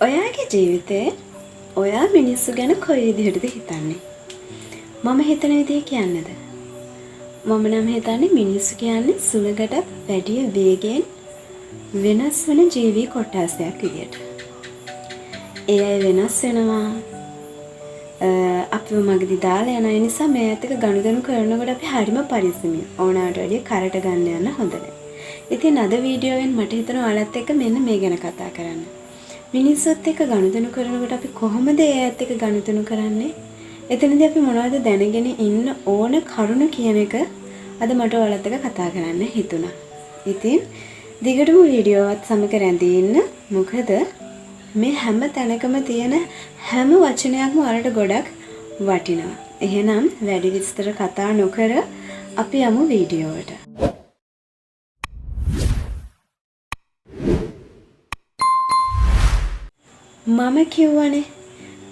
ඔයාගේ ජීවිතේ ඔයා මිනිස්සු ගැන කොයි විදිහටද හිතන්නේ? මම හිතන විදිහ කියන්නද? මම නම් හිතන්නේ මිනිස්සු කියන්නේ සුළඟටත් වැඩිය වේගයෙන් වෙනස් වෙන ජීවී කොටසක් විදියට. ඒ අය වෙනස් වෙනවා. අපිව මගදී දාලා යන නිසා මේ ඇත්තක ගනුදෙනු කරනකොට අපි හරිම පරිස්සමින් ඕනෑමට වැඩිය කරට ගන්න යන හොඳ නැහැ. ඉතින් අද වීඩියෝවෙන් මට හිතෙනවා ඔයාලත් එක්ක මෙන්න මේ ගැන කතා කරන්න. මිනිස්සුත් එක්ක ගනුදෙනු කරනකොට අපි කොහොමද ඒ ඇත්ත එක්ක ගනුදෙනු කරන්නේ? එතනදී අපි මොනවද දැනගෙන ඉන්න ඕන කරුණ කියන එක අද මට ඔයාලත් එක්ක කතා කරන්න හිතුණා. ඉතින් දිගටම වීඩියෝවත් සමග රැඳී ඉන්න. මොකද මේ හැම තැනකම තියෙන හැම වචනයක්ම ඔයාලට ගොඩක් වටිනවා. එහෙනම් වැඩි විස්තර කතා නොකර අපි යමු වීඩියෝවට. මම කියවනේ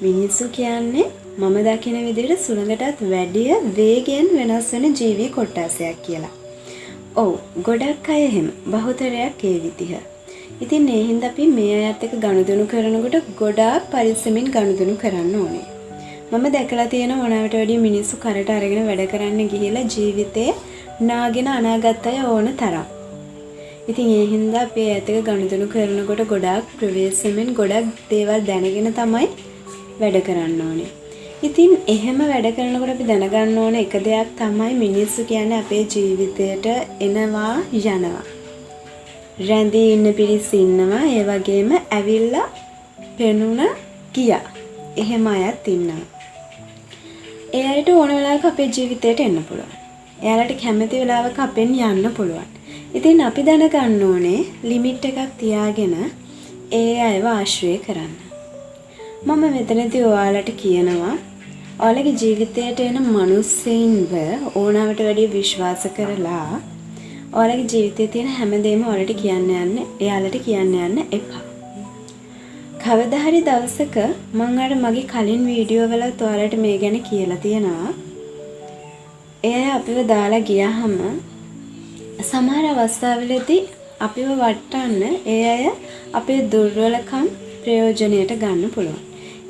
මිනිස්සු කියන්නේ මම දකින විදිහට සුළඟටත් වැඩිය වේගයෙන් වෙනස් වෙන ජීවී කොටසක් කියලා. ඔව් ගොඩක් අය එහෙම බහුතරයක් ඒ විදිහ. ඉතින් ඒ හින්දා අපි මේ අයත් එක්ක ගනුදෙනු කරනකොට ගොඩාක් පරිස්සමින් ගනුදෙනු කරන්න ඕනේ. මම දැකලා තියෙන මොනවට වැඩිය මිනිස්සු කරට අරගෙන වැඩ කරන්න ගිහිලා ජීවිතේ නාගෙන අනාගත අය ඕන තරම්. ඉතින් ඒ හින්දා අපි ඇත්තක ගනුදෙනු කරනකොට ගොඩාක් ප්‍රවේශමෙන් ගොඩක් දේවල් දැනගෙන තමයි වැඩ කරන්න ඕනේ. ඉතින් එහෙම වැඩ කරනකොට අපි දැනගන්න ඕනේ එක දෙයක් තමයි මිනිස්සු කියන්නේ අපේ ජීවිතයට එනවා යනවා. රැඳී ඉන්න පිරිස ඉන්නවා. ඒ වගේම ඇවිල්ලා පෙනුන ගියා. එහෙම අයත් ඉන්නවා. ඒ අයට ඕන වෙලාවක අපේ ජීවිතයට එන්න පුළුවන්. එයාලට කැමති වෙලාවක අපෙන් යන්න පුළුවන්. ඉතින් අපි දැනගන්න ඕනේ ලිමිට් එකක් තියාගෙන ඒ අයව ආශ්‍රය කරන්න. මම මෙතනදී ඔයාලට කියනවා ඔයාලගේ ජීවිතයට එන මිනිස්සුන්ව ඕනෑමට වැඩිය විශ්වාස කරලා ඔයාලගේ ජීවිතයේ තියෙන හැමදේම ඔයාලට එයාලට කියන්න යන්න එපා. කවදා හරි දවසක මම අර මගේ කලින් වීඩියෝ වලත් ඔයාලට මේ ගැන කියලා තියෙනවා. ඒ අය අපිව දාලා ගියාම සමහර අවස්ථාවලදී අපිව වටන්න ඒ අය අපේ දුර්වලකම් ප්‍රයෝජනයට ගන්න පුළුවන්.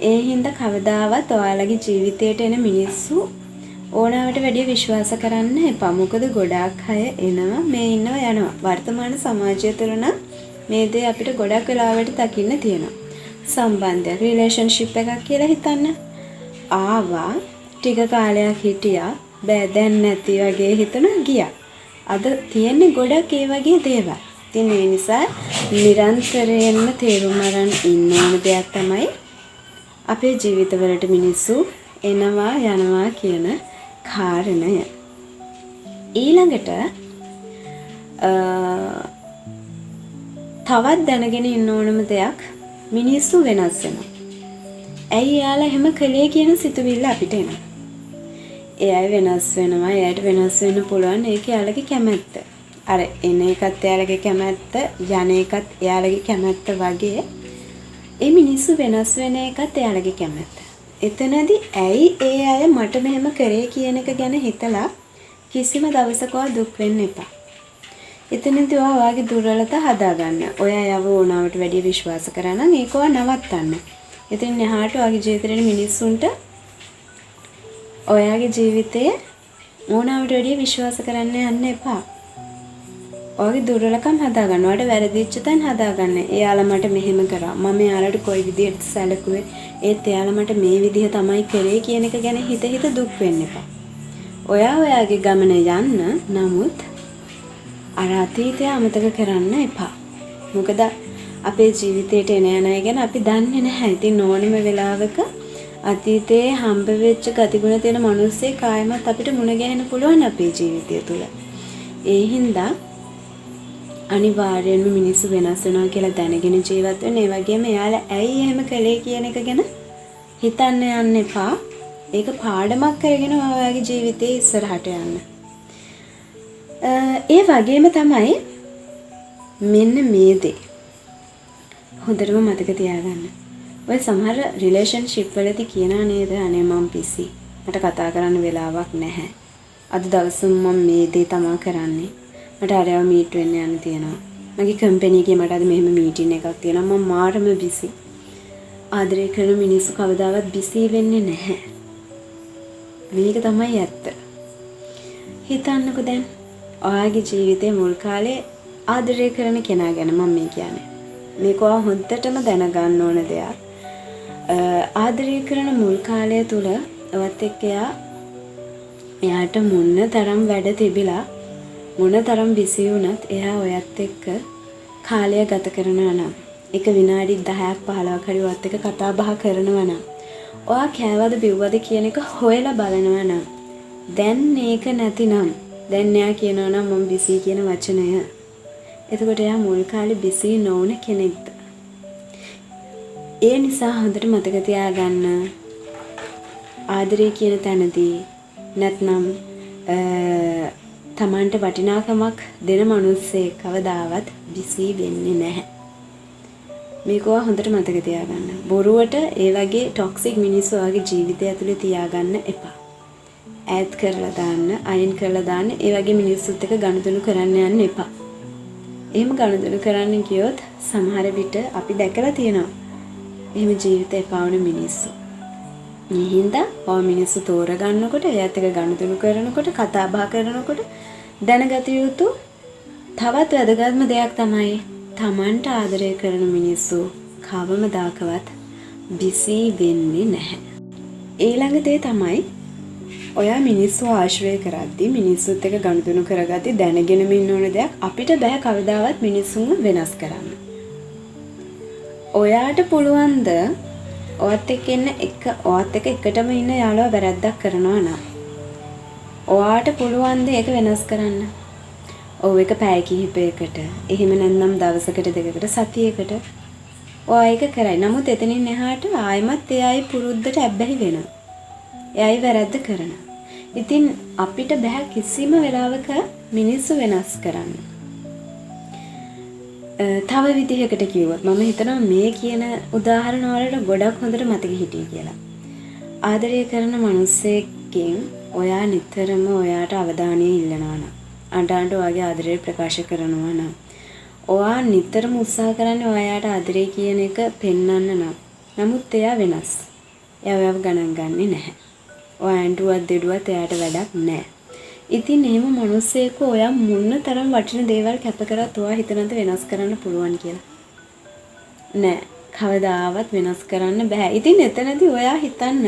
ඒ හින්දා කවදාවත් ඔයාලගේ ජීවිතයට එන මිනිස්සු ඕනෑමට වැඩිය විශ්වාස කරන්න එපා. මොකද ගොඩාක් අය එනවා මේ ඉන්නවා යනවා. වර්තමාන සමාජය තුළ නම් මේ දේ අපිට ගොඩක් වෙලාවට දකින්න තියෙනවා. සම්බන්ධයක් රිලේෂන්ෂිප් එකක් කියලා හිතන්න. ආවා ටික කාලයක් හිටියා බෑ දැන් නැති වගේ හිතන ගියා. අද තියෙන්නේ ගොඩක් ඒ වගේ දේවල්. ඉතින් ඒ නිසා නිරන්තරයෙන්ම තේරුම් අරන් ඉන්න ඕන දෙයක් තමයි අපේ ජීවිතවලට මිනිස්සු එනවා යනවා කියන කාරණය. ඊළඟට තවත් දැනගෙන ඉන්න ඕනම දෙයක් මිනිස්සු වෙනස් වෙනවා. ඇයි යාලා එහෙම කළේ කියන සිතුවිල්ල අපිට එනවා. ඒ අය වෙනස් වෙනවා. එයාට වෙනස් වෙන්න පුළුවන්. ඒක එයාලගේ කැමැත්ත. අර එන එකත් එයාලගේ කැමැත්ත, යන එකත් එයාලගේ කැමැත්ත වගේ ඒ මිනිස්සු වෙනස් වෙන එකත් එයාලගේ කැමැත්ත. එතනදී ඇයි ඒ අය මට මෙහෙම කරේ කියන එක ගැන හිතලා කිසිම දවසකවත් දුක් වෙන්න එපා. එතනදී ඔයාගේ දුර්වලතා හදාගන්න. ඔයා යව ඕනවට වැඩි විශ්වාස කරා නම් ඒක නවත්තන්න. එතනින් එහාට ඔයාගේ ජීවිතේ මිනිස්සුන්ට ඔයාගේ ජීවිතයේ ඕනෑමට වැඩිය විශ්වාස කරන්න යන්න එපා. ඔයාගේ දුර්වලකම් හදාගන්න. ඔයාලට වැරදිච්ච තැන් හදාගන්න. එයාලා මට මෙහෙම කරා. මම එයාලට කොයි විදිහට සැලකුවේ. ඒත් එයාලා මට මේ විදිහ තමයි කරේ කියන එක ගැන හිත දුක් වෙන්න එපා. ඔයාගේ ගමන යන්න. නමුත් අර අතීතය අමතක කරන්න එපා. මොකද අපේ ජීවිතේට එන යන අය ගැන අපි දන්නේ නැහැ. ඉතින් ඕනෙම වෙලාවක අතීතයේ හම්බ වෙච්ච ගතිගුණ තියෙන මිනිස්සේ කායමත් අපිට මුණ ගැහෙන්න පුළුවන් අපේ ජීවිතය තුළ. ඒ හින්දා අනිවාර්යයෙන්ම මිනිස්සු වෙනස් වෙනවා කියලා දැනගෙන ජීවත් වෙන්න. ඒ වගේම එයාලා ඇයි එහෙම කළේ කියන එක ගැන හිතන්න යන්න එපා. ඒක පාඩමක් කරගෙන ඔයාගේ ජීවිතේ ඉස්සරහට යන්න. ඒ වගේම තමයි මෙන්න මේ දේ හොඳටම මතක තියාගන්න. ඔය සමහර රිලේෂන්ෂිප් වලදී කියනා නේද අනේ මම පිසි. මට කතා කරන්න වෙලාවක් නැහැ. අද දවසම මම මේ දේ තමයි කරන්නේ. මට අරව මීට් වෙන්න යන්න තියෙනවා. මගේ කම්පැනි එකේ මට අද මෙහෙම මීටින් එකක් තියෙනවා. මම මාරම බිසි. ආදරය කරන මිනිස්සු කවදාවත් බිසී වෙන්නේ නැහැ. මේක තමයි ඇත්ත. හිතන්නකෝ දැන් ඔයාගේ ජීවිතේ මුල් කාලේ ආදරය කරන කෙනා ගැන මම මේ කියන්නේ. මේක ඔයා හොඳටම දැනගන්න ඕන දෙයක්. ආදරය කරන මුල් කාලය තුල ඔයත් එක්ක එයාට මොන තරම් වැඩ තිබිලා මොන තරම් බිසි වුණත් එයා ඔයත් එක්ක කාලය ගත කරනවා නම් එක විනාඩි 10ක් 15ක් හරි ඔයත් එක්ක කතා බහ කරනවා නම් ඔයා කෑවද බිව්වද කියන එක හොයලා බලනවා නම් දැන් මේක නැතිනම් දැන් එයා කියනවා නම් මම බිසි කියන වචනය. එතකොට එයා මුල් කාලේ බිසි නොවුන කෙනෙක්ද? ඒ නිසා හොඳට මතක තියාගන්න ආදරය කියන තැනදී නැත්නම් තමන්ට වටිනාකමක් දෙන මිනිස්සේ කවදාවත් බිසි වෙන්නේ නැහැ. මේක හොඳට මතක තියාගන්න. බොරුවට ඒ වගේ ටොක්සික් මිනිස්සු වගේ ජීවිතය ඇතුලේ තියාගන්න එපා. ඈඩ් කරලා දාන්න, අයින් කරලා දාන්න. ඒ වගේ මිනිස්සුත් එක්ක ගනුදෙනු කරන්න යන්න එපා. එහෙම ගනුදෙනු කරන්න ගියොත් සමහර විට අපි දැකලා තියෙනවා. එහෙම ජීවිතේ එපාවන මිනිස්සු. මේ හින්දා ඔය මිනිස්සු තෝරගන්නකොට, එයාත් එක්ක ගනුදෙනු කරනකොට, කතා බහ කරනකොට දැනගත යුතු තවත් වැදගත්ම දෙයක් තමයි තමන්ට ආදරය කරන මිනිස්සු කවමදාකවත් බිසි වෙන්නේ නැහැ. ඊළඟ දේ තමයි ඔයා මිනිස්සු ආශ්‍රය කරද්දී මිනිස්සුත් එක්ක ගනුදෙනු කරගද්දී දැනගෙනම ඉන්න ඕන දෙයක් අපිට බෑ කවදාවත් මිනිස්සුන්ව වෙනස් කරන්න. ඔයාට පුළුවන්ද ඔයත් එක්ක එකටම ඉන්න යාළුවා වැරද්දක් කරනවා නම් ඔයාට පුළුවන්ද ඒක වෙනස් කරන්න? ඔව් එක පැය කිහිපයකට එහෙම නැත්නම් දවසකට දෙකකට සතියකට ඔයා ඒක කරයි. නමුත් එතනින් එහාට ආයෙමත් එයායි පුරුද්දට ඇබ්බැහි වෙනවා. එයායි වැරද්ද කරනවා. ඉතින් අපිට බෑ කිසිම වෙලාවක මිනිස්සු වෙනස් කරන්න. තව විදිහකට කිව්වොත් මම හිතනවා මේ කියන උදාහරණ වලට ගොඩක් හොඳට මතක හිටියේ කියලා. ආදරය කරන මිනිස්සෙක්ගෙන් ඔයා නිතරම ඔයාට අවධානය ඉල්ලනවා නම් අඬ ඔයාගේ ආදරය ප්‍රකාශ කරනවා නම් ඔයා නිතරම උත්සාහ කරන්නේ ඔයාට ආදරය කියන එක පෙන්වන්න නම්. නමුත් එයා වෙනස්. එයාව ගණන් ගන්නේ නැහැ. ඔයා ඇඬුවත් දෙඩුවත් එයාට වැඩක් නැහැ. ඉතින් එහෙම මිනිස්සෙක් ඔයා මොන තරම් වටින දේවල් කැප කරත් ඔයා හිතනද වෙනස් කරන්න පුළුවන් කියලා? නෑ. කවදාවත් වෙනස් කරන්න බෑ. ඉතින් එතනදී ඔයා හිතන්න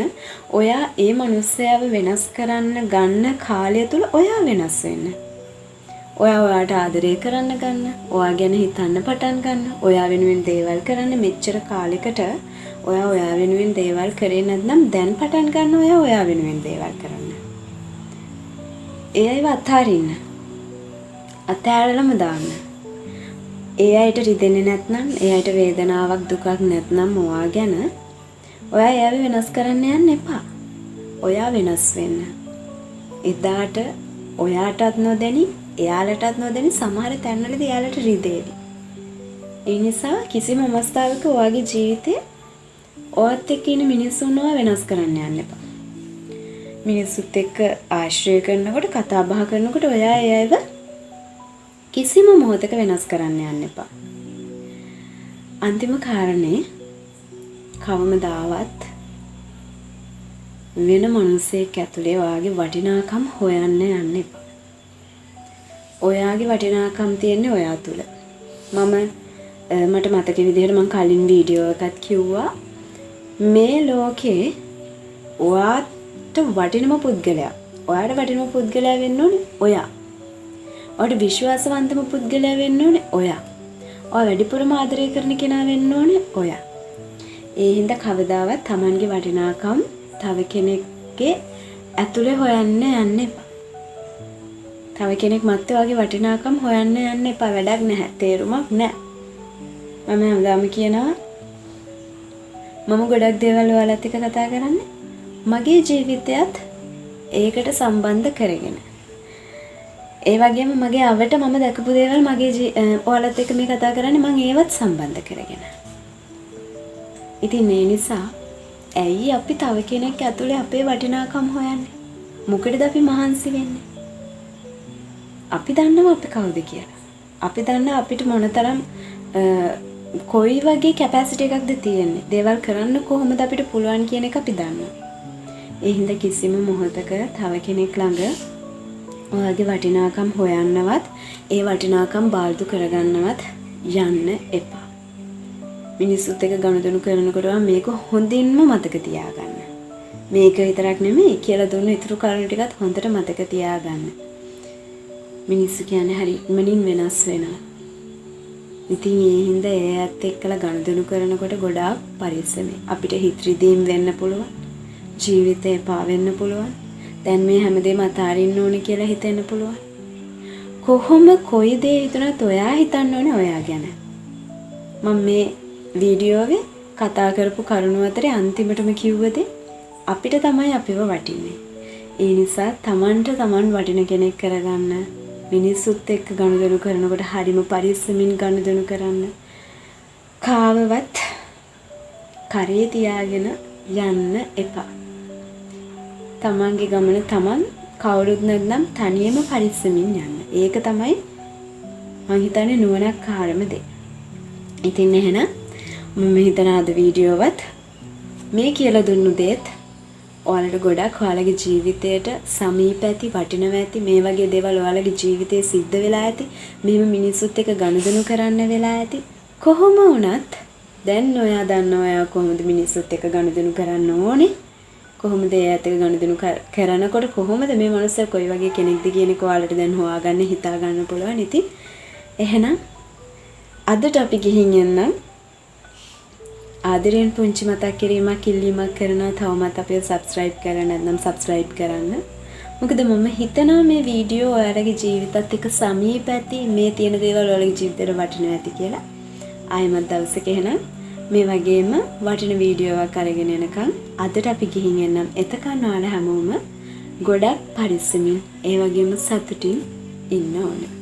ඔයා ඒ මිනිස්සයාව වෙනස් කරන්න ගන්න කාලය තුල ඔයා වෙනස් වෙන්න. ඔයා ඔයාට ආදරය කරන්න ගන්න, ඔයා ගැන හිතන්න පටන් ගන්න, ඔයා වෙනුවෙන් දේවල් කරන්න මෙච්චර කාලෙකට ඔයා වෙනුවෙන් දේවල් කරේ නැත්නම් දැන් පටන් ගන්න ඔයා වෙනුවෙන් දේවල් කරන්න. ඒ අයව අතාරින්න. අතෑරලම දාන්න. ඒ අයට රිදෙන්නේ නැත්නම්, ඒ අයට වේදනාවක් දුකක් නැත්නම් ඔයා ගැන ඔයා එයාව වෙනස් කරන්න යන්න එපා. ඔයා වෙනස් වෙන්න. එදාට ඔයාටත් නොදැනි, එයාලටත් නොදැනි සමහර තැන්වලදී එයාලට රිදේවි. ඒ නිසා කිසිම අවස්ථාවක ඔයාගේ ජීවිතේ ඔයත් එක්ක ඉන්න මිනිස්සුන්ව වෙනස් කරන්න යන්න එපා. මිනිස්සුත් එක්ක ආශ්‍රය කරනකොට, කතා බහ කරනකොට ඔයා එයාව කිසිම මොහොතක වෙනස් කරන්න යන්න එපා. අන්තිම කාරණේ කවමදාවත් වෙන මිනිසෙක් ඇතුලේ ඔයාගේ වටිනාකම් හොයන්න යන්න එපා. ඔයාගේ වටිනාකම් තියෙන්නේ ඔයා තුල. මට මතක විදිහට මම කලින් වීඩියෝ එකක් කිව්වා මේ ලෝකේ ඔයාට වටිනම පුද්ගලයා. ඔයාට වටිනම පුද්ගලයා වෙන්න ඕනේ ඔයා. ඔයාට විශ්වාසවන්තම පුද්ගලයා වෙන්න ඕනේ ඔයා. ඔයා වැඩිපුරම ආදරය කරන කෙනා වෙන්න ඕනේ ඔයා. ඒ හින්දා කවදාවත් Tamanගේ වටිනාකම් තව කෙනෙක්ගේ ඇතුලේ හොයන්න යන්න එපා. තව කෙනෙක් මැත්තේ වගේ වටිනාකම් හොයන්න යන්න එපා. වැඩක් නැහැ. තේරුමක් නැහැ. මම හැමදාම කියනවා මම ගොඩක් දේවල් ඔයාලත් එක්ක කතා කරන්නේ මගේ ජීවිතයත් ඒකට සම්බන්ධ කරගෙන. ඒ වගේම මගේ අවට මම දැකපු දේවල් මගේ ඔයාලත් එක්ක මේ කතා කරන්නේ මම ඒවත් සම්බන්ධ කරගෙන. ඉතින් ඒ නිසා ඇයි අපි තව කෙනෙක් ඇතුලේ අපේ වටිනාකම් හොයන්නේ? මොකටද අපි මහන්සි වෙන්නේ? අපි දන්නවා අපි කවුද කියලා. අපි දන්නවා අපිට මොනතරම් කොයි වගේ කැපැසිටි එකක්ද තියෙන්නේ? දේවල් කරන්න කොහොමද අපිට පුළුවන් කියන එක අපි දන්නවා. ඒ හින්දා කිසිම මොහොතක තව කෙනෙක් ළඟ ඔයාගේ වටිනාකම් හොයන්නවත්, ඒ වටිනාකම් බාල්දු කරගන්නවත් යන්න එපා. මිනිස්සුත් එක්ක ගනුදෙනු කරනකොට මේක හොඳින්ම මතක තියාගන්න. මේක විතරක් නෙමෙයි කියලා දුන්න ඉතුරු කරුණු ටිකත් හොඳට මතක තියාගන්න. මිනිස්සු කියන්නේ හරි ඉක්මනින් වෙනස් වෙනවා. ඉතින් ඒ හින්දා ඒ ඇත්ත එක්කලා ගනුදෙනු කරනකොට ගොඩාක් පරිස්සමෙන්. අපිට හිත රිදීම් වෙන්න පුළුවන්. ජීවිතේ පා වෙන්න පුළුවන්. දැන් මේ හැමදේම අතාරින්න ඕනේ කියලා හිතෙන්න පුළුවන්. කොහොම කොයි දේ හිතුණත් ඔයා හිතන්න ඕනේ ඔයා ගැන. මම මේ වීඩියෝවේ කතා කරපු කරුණු අතරේ අන්තිමටම කිව්වද අපිට තමයි අපිව වටින්නේ. ඒ නිසා තමන්ට තමන් වටින කෙනෙක් කරගන්න. මිනිස්සුත් එක්ක ගනුදෙනු කරනකොට හරිම පරිස්සමින් ගනුදෙනු කරන්න. කාවවත් කරේ තියාගෙන යන්න එපා. තමන්ගේ ගමන තමන් කවුරුත් නැත්නම් තනියම පරිස්සමින් යන්න. ඒක තමයි මම හිතන්නේ නුවණක්කාරම දේ. ඉතින් එහෙනම් මම හිතන අද වීඩියෝවත් මේ කියලා දුන්නු දේත් ඔයාලට ගොඩක් ඔයාලගේ ජීවිතයට සමීප ඇති, වටිනවා ඇති. මේ වගේ දේවල් ඔයාලගේ ජීවිතේ සිද්ධ වෙලා ඇති. මෙහෙම මිනිස්සුත් එක්ක ගනුදෙනු කරන්න වෙලා ඇති. කොහොම වුණත් දැන් ඔයා දන්නවා ඔයා කොහොමද මිනිස්සුත් එක්ක ගනුදෙනු කරන්න ඕනේ. කොහොමද ඒ ඇත්ත ගනුදෙනු කරනකොට කොහොමද මේ මනුස්සයා කොයි වගේ කෙනෙක්ද කියන එක ඔයාලට දැන් හොයාගන්න, හිතා ගන්න පුළුවන්. ඉතින් එහෙනම් අදට අපි ගිහින් එන්නම්. ආදරයෙන් පුංචි මතක් කිරීමක් ඉල්ලීමක් කරනවා. තවමත් අපිව subscribe කරන්න නැත්නම් subscribe කරන්න. මොකද මම හිතනවා මේ වීඩියෝ ඔයාලගේ ජීවිතත් එක්ක සමීප ඇති, මේ තියෙන දේවල් ඔයාලගේ ජීවිතේට වටිනවා ඇති කියලා. ආයෙමත් දවසක එහෙනම් මේ වගේම වටින වීඩියෝවක් අරගෙන එනකම් අදට අපි ගිහින් එන්නම්. එතකන් ඔයාලා හැමෝම ගොඩක් පරිස්සමින් ඒ වගේම සතුටින් ඉන්න ඕනේ.